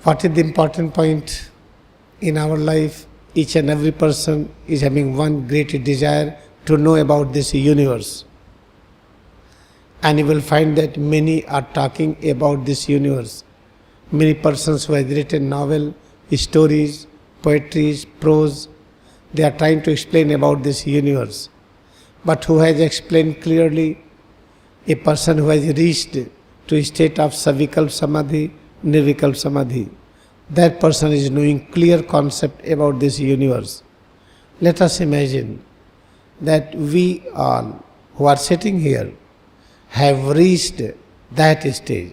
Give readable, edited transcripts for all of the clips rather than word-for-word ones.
What is the important point in our life? Each and every person is having one great desire to know about this universe. And you will find that many are talking about this universe. Many persons who have written novel, stories, poetries, prose, they are trying to explain about this universe. But who has explained clearly? A person who has reached to a state of Savikalp Samadhi, Nirvikalp Samadhi. That person is knowing clear concept about this universe. Let us imagine that we all who are sitting here have reached that stage.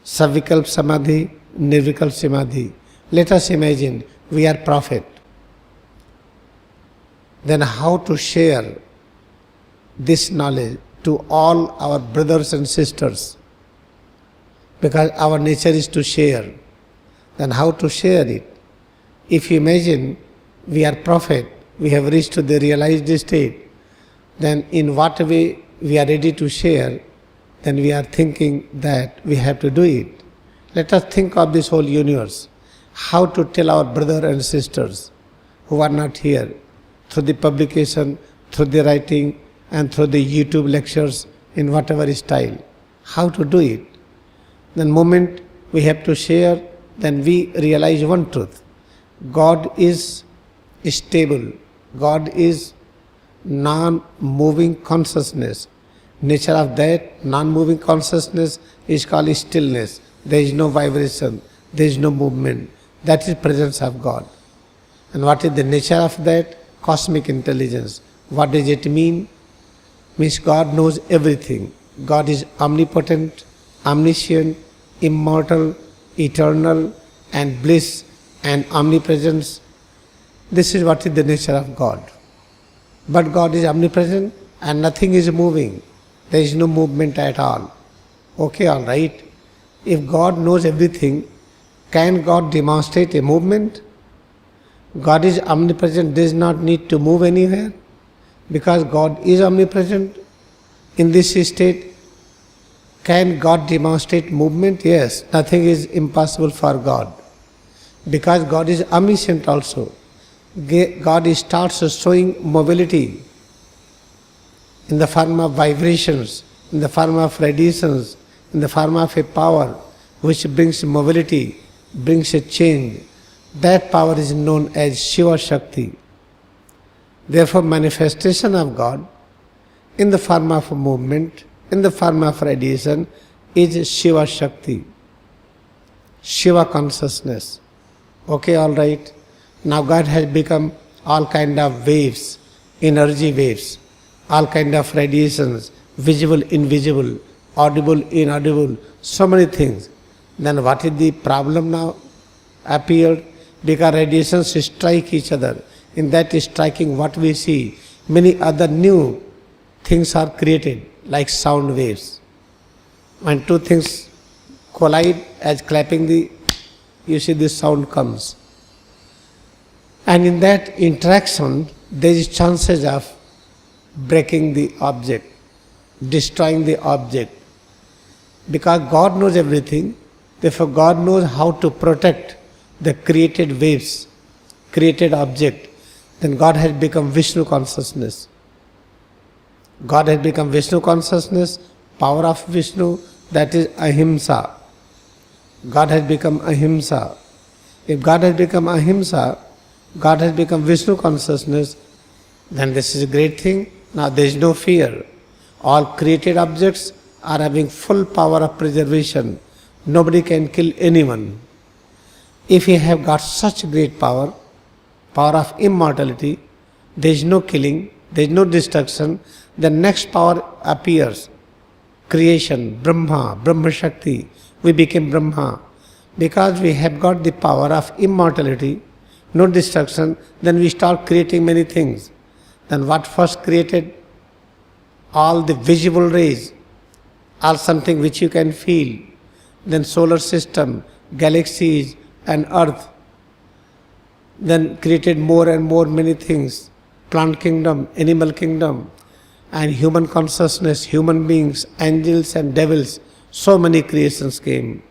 Savikalp Samadhi, Nirvikalp Samadhi. Let us imagine we are prophet. Then how to share this knowledge to all our brothers and sisters? Because our nature is to share. Then how to share it? If you imagine we are prophet, we have reached to the realized state, then in what way we are ready to share, then we are thinking that we have to do it. Let us think of this whole universe. How to tell our brother and sisters who are not here, through the publication, through the writing, and through the YouTube lectures in whatever style. How to do it? The moment we have to share, then we realize one truth. God is stable. God is non-moving consciousness. Nature of that non-moving consciousness is called stillness. There is no vibration. There is no movement. That is presence of God. And what is the nature of that? Cosmic intelligence. What does it mean? Means God knows everything. God is omnipotent, omniscient, immortal, eternal, and bliss and omnipresence. This is what is the nature of God. But God is omnipresent and nothing is moving. There is no movement at all. Okay, all right. If God knows everything, can God demonstrate a movement? God is omnipresent, does not need to move anywhere. Because God is omnipresent in this state, can God demonstrate movement? Yes, nothing is impossible for God. Because God is omniscient also. God starts showing mobility in the form of vibrations, in the form of radiations, in the form of a power which brings mobility, brings a change. That power is known as Shiva Shakti. Therefore, manifestation of God in the form of movement, in the form of radiation, is Shiva Shakti, Shiva consciousness. Okay, all right. Now God has become all kind of waves, energy waves, all kind of radiations, visible, invisible, audible, inaudible, so many things. Then what is the problem now appeared? Because radiations strike each other. In that striking what we see, many other new things are created like sound waves. When two things collide as clapping you see this sound comes. And in that interaction there is chances of breaking the object, destroying the object. Because God knows everything, therefore God knows how to protect the created waves, created object. Then God has become Vishnu consciousness. God has become Vishnu consciousness, power of Vishnu, that is Ahimsa. God has become Ahimsa. If God has become Ahimsa, God has become Vishnu consciousness, then this is a great thing. Now there is no fear. All created objects are having full power of preservation. Nobody can kill anyone. If you have got such great power, power of immortality, there is no killing, there is no destruction, the next power appears. Creation, Brahma, Brahma Shakti, we became Brahma. Because we have got the power of immortality, no destruction, then we start creating many things. Then what first created? All the visible rays, all something which you can feel. Then solar system, galaxies and earth. Then created more and more many things. Plant kingdom, animal kingdom, and human consciousness, human beings, angels and devils. So many creations came.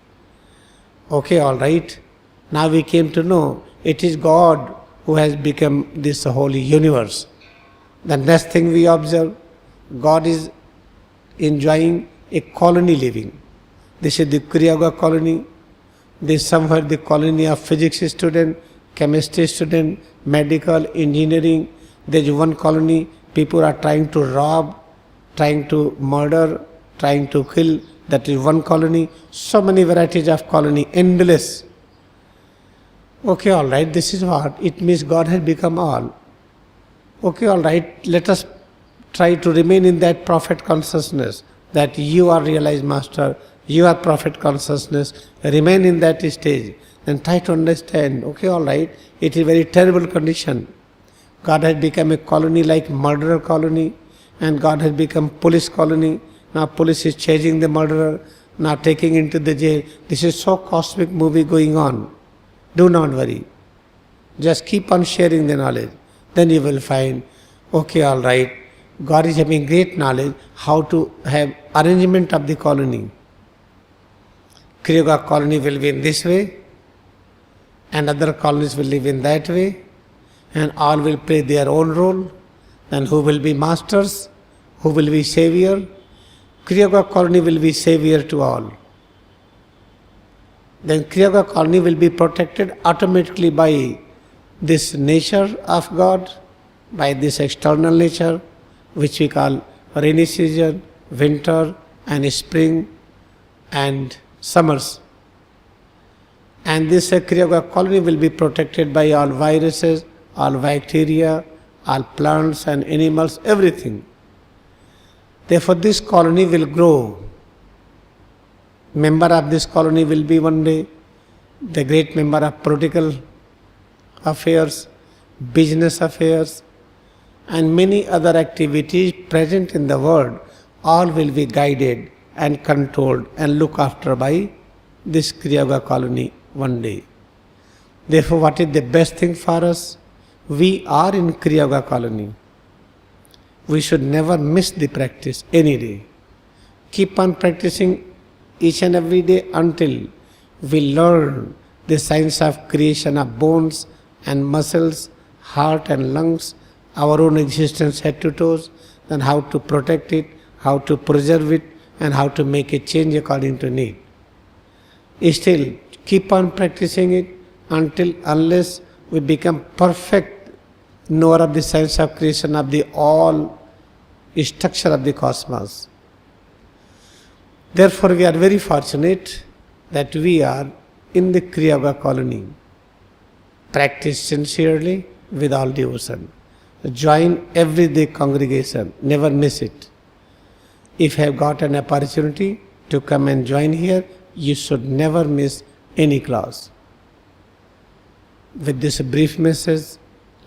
Okay, all right. Now we came to know it is God who has become this holy universe. The next thing we observe, God is enjoying a colony living. This is the Kriya Yoga colony. This is somewhere the colony of physics student, chemistry student, medical, engineering. There is one colony, people are trying to rob, trying to murder, trying to kill. That is one colony. So many varieties of colony, endless. Okay, all right, this is what? It means God has become all. Okay, all right, let us try to remain in that prophet consciousness, that you are realized master, you are prophet consciousness, remain in that stage. Then try to understand, okay, all right, it is a very terrible condition. God has become a colony like murderer colony, and God has become police colony. Now police is chasing the murderer, now taking into the jail. This is so cosmic movie going on. Do not worry. Just keep on sharing the knowledge. Then you will find, okay, all right, God is having great knowledge how to have arrangement of the colony. Kriya Yoga colony will be in this way, and other colonies will live in that way, and all will play their own role. Then who will be masters? Who will be savior? Kriya Yoga colony will be savior to all. Then Kriya Yoga colony will be protected automatically by this nature of God, by this external nature, which we call rainy season, winter and spring and summers. And this Kriya Yoga colony will be protected by all viruses, all bacteria, all plants and animals, everything. Therefore this colony will grow. Member of this colony will be one day the great member of political affairs, business affairs, and many other activities present in the world. All will be guided and controlled and looked after by this Kriya Yoga colony one day. Therefore, what is the best thing for us? We are in Kriya Yoga colony. We should never miss the practice any day. Keep on practicing each and every day until we learn the science of creation of bones and muscles, heart and lungs, our own existence head to toes, then how to protect it, how to preserve it, and how to make a change according to need. Still, keep on practicing it unless we become perfect knower of the science of creation of the all structure of the cosmos. Therefore, we are very fortunate that we are in the Kriya Yoga colony. Practice sincerely with all devotion. Join everyday congregation, never miss it. If you have got an opportunity to come and join here, you should never miss any class. With this brief message,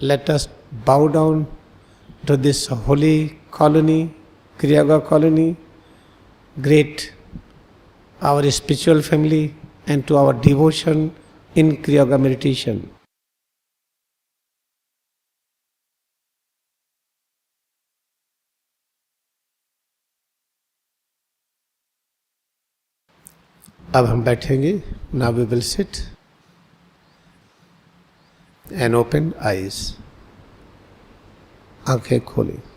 let us bow down to this holy colony, Kriya Yoga colony, great our spiritual family, and to our devotion in Kriya Yoga meditation. अब हम बैठेंगे. Now we will sit and open eyes. आंखें खोलें.